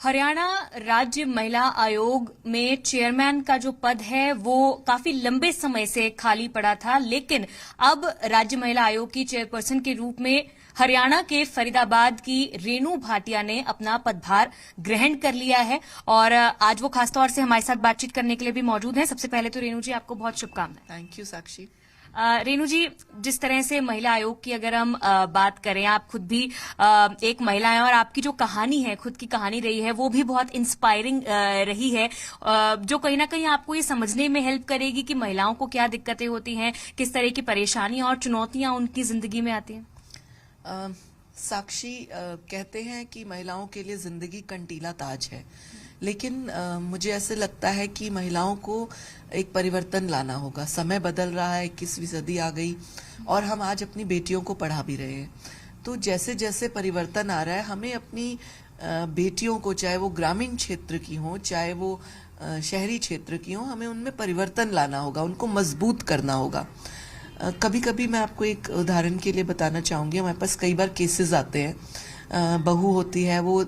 हरियाणा राज्य महिला आयोग में चेयरमैन का जो पद है वो काफी लंबे समय से खाली पड़ा था, लेकिन अब राज्य महिला आयोग की चेयरपर्सन के रूप में हरियाणा के फरीदाबाद की रेणु भाटिया ने अपना पदभार ग्रहण कर लिया है और आज वो खासतौर से हमारे साथ बातचीत करने के लिए भी मौजूद हैं। सबसे पहले तो रेणु जी, आपको बहुत शुभकामनाएं। थैंक यू साक्षी। रेणु जी, जिस तरह से महिला आयोग की अगर हम बात करें, आप खुद भी एक महिला हैं और आपकी जो कहानी है, खुद की कहानी रही है, वो भी बहुत इंस्पायरिंग रही है, जो कहीं ना कहीं आपको ये समझने में हेल्प करेगी कि महिलाओं को क्या दिक्कतें होती हैं, किस तरह की परेशानियां और चुनौतियां उनकी जिंदगी में आती हैं। साक्षी, कहते हैं कि महिलाओं के लिए जिंदगी कंटीला ताज है, लेकिन मुझे ऐसे लगता है कि महिलाओं को एक परिवर्तन लाना होगा। समय बदल रहा है, 21वीं सदी आ गई और हम आज अपनी बेटियों को पढ़ा भी रहे हैं। तो जैसे जैसे परिवर्तन आ रहा है, हमें अपनी बेटियों को, चाहे वो ग्रामीण क्षेत्र की हो, चाहे वो शहरी क्षेत्र की हो, हमें उनमें परिवर्तन लाना होगा, उनको मजबूत करना होगा। कभी कभी मैं आपको एक उदाहरण के लिए बताना चाहूंगी। हमारे पास कई बार केसेस आते हैं, बहू होती है, वो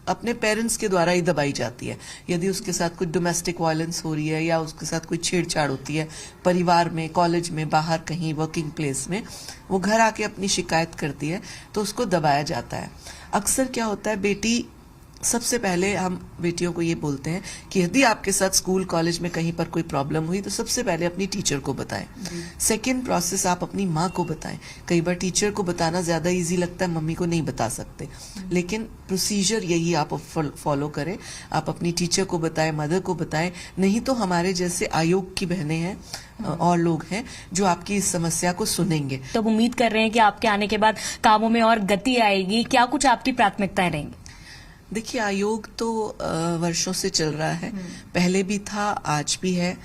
अपने पेरेंट्स के द्वारा ही दबाई जाती है। यदि उसके साथ कुछ डोमेस्टिक वायलेंस हो रही है या उसके साथ कोई छेड़छाड़ होती है परिवार में, कॉलेज में, बाहर कहीं वर्किंग प्लेस में, वो घर आके अपनी शिकायत करती है तो उसको दबाया जाता है। अक्सर क्या होता है, बेटी, सबसे पहले हम बेटियों को ये बोलते हैं कि यदि आपके साथ स्कूल कॉलेज में कहीं पर कोई प्रॉब्लम हुई तो सबसे पहले अपनी टीचर को बताएं। सेकंड प्रोसेस आप अपनी माँ को बताएं। कई बार टीचर को बताना ज्यादा इजी लगता है, मम्मी को नहीं बता सकते, लेकिन प्रोसीजर यही आप फॉलो करें। आप अपनी टीचर को बताएं, मदर को बताएं, नहीं तो हमारे जैसे आयोग की बहनें हैं और लोग हैं जो आपकी इस समस्या को सुनेंगे। तो उम्मीद कर रहे हैं कि आपके आने के बाद कामों में और गति आएगी। क्या कुछ आपकी प्राथमिकताएं रहेंगी? देखिए, आयोग तो वर्षों से चल रहा है, पहले भी था, आज भी है,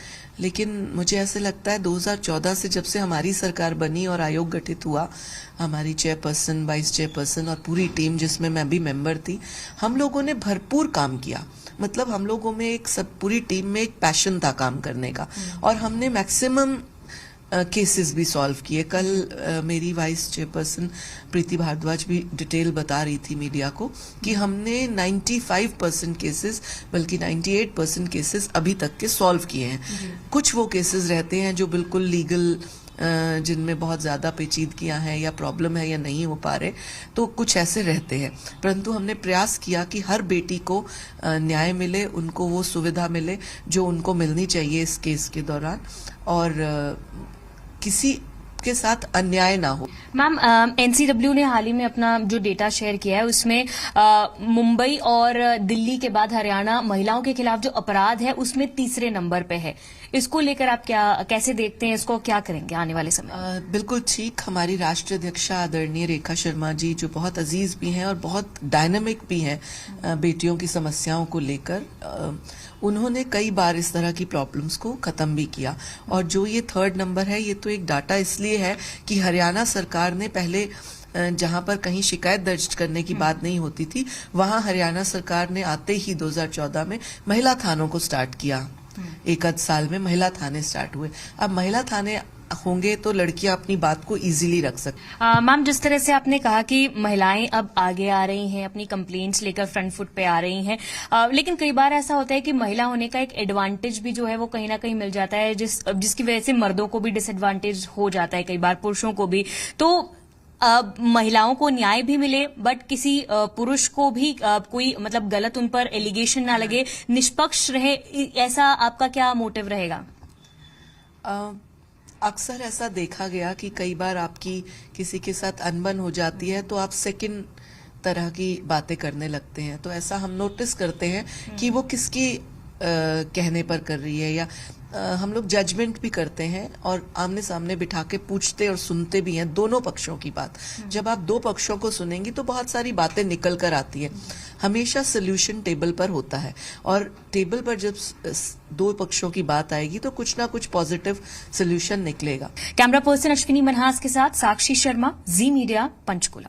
लेकिन मुझे ऐसे लगता है 2014 से जब से हमारी सरकार बनी और आयोग गठित हुआ, हमारी चेयरपर्सन, वाइस चेयरपर्सन और पूरी टीम जिसमें मैं भी मेंबर थी, हम लोगों ने भरपूर काम किया। मतलब हम लोगों में पूरी टीम में एक पैशन था काम करने का और हमने मैक्सिमम केसेस भी सॉल्व किए। कल मेरी वाइस चेयरपर्सन प्रीति भारद्वाज भी डिटेल बता रही थी मीडिया को कि हमने 95% केसेस, बल्कि 98% केसेस अभी तक के सॉल्व किए हैं। कुछ वो केसेस रहते हैं जो बिल्कुल लीगल, जिनमें बहुत ज्यादा पेचीदगियां हैं या प्रॉब्लम है या नहीं हो पा रहे, तो कुछ ऐसे रहते हैं, परंतु हमने प्रयास किया कि हर बेटी को न्याय मिले, उनको वो सुविधा मिले जो उनको मिलनी चाहिए इस केस के दौरान, और किसी के साथ अन्याय ना हो। मैम, एनसीडब्ल्यू ने हाल ही में अपना जो डेटा शेयर किया है उसमें मुंबई और दिल्ली के बाद हरियाणा महिलाओं के खिलाफ जो अपराध है उसमें तीसरे नंबर पे है। इसको लेकर आप कैसे देखते हैं, इसको क्या करेंगे आने वाले समय? बिल्कुल ठीक। हमारी राष्ट्रीय अध्यक्षा आदरणीय रेखा शर्मा जी, जो बहुत अजीज भी हैं और बहुत डायनामिक भी हैं बेटियों की समस्याओं को लेकर, उन्होंने कई बार इस तरह की प्रॉब्लम्स को खत्म भी किया। और जो ये 3rd नंबर है, ये तो एक डाटा इसलिए है कि हरियाणा सरकार ने पहले जहां पर कहीं शिकायत दर्ज करने की बात नहीं होती थी, वहां हरियाणा सरकार ने आते ही 2014 में महिला थानों को स्टार्ट किया। एक आध साल में महिला थाने स्टार्ट हुए। अब महिला थाने होंगे तो लड़कियां अपनी बात को इजीली रख सकती। मैम, जिस तरह से आपने कहा कि महिलाएं अब आगे आ रही हैं, अपनी कंप्लेंट्स लेकर फ्रंट फुट पे आ रही हैं, लेकिन कई बार ऐसा होता है कि महिला होने का एक एडवांटेज भी जो है वो कहीं ना कहीं मिल जाता है, जिसकी वजह से मर्दों को भी डिसएडवांटेज हो जाता है, कई बार पुरुषों को भी। तो महिलाओं को न्याय भी मिले, बट किसी पुरुष को भी कोई मतलब गलत उन पर एलिगेशन ना लगे, निष्पक्ष रहे, ऐसा आपका क्या मोटिव रहेगा? अक्सर ऐसा देखा गया कि कई बार आपकी किसी के साथ अनबन हो जाती है तो आप सेकंड तरह की बातें करने लगते हैं। तो ऐसा हम नोटिस करते हैं कि वो किसकी कहने पर कर रही है, या हम लोग जजमेंट भी करते हैं और आमने सामने बिठा के पूछते और सुनते भी हैं दोनों पक्षों की बात। जब आप दो पक्षों को सुनेंगी तो बहुत सारी बातें निकल कर आती है। हमेशा सोल्यूशन टेबल पर होता है और टेबल पर जब दो पक्षों की बात आएगी तो कुछ ना कुछ पॉजिटिव सोल्यूशन निकलेगा। कैमरा पर्सन अश्विनी मनहास के साथ साक्षी शर्मा, जी मीडिया, पंचकुला।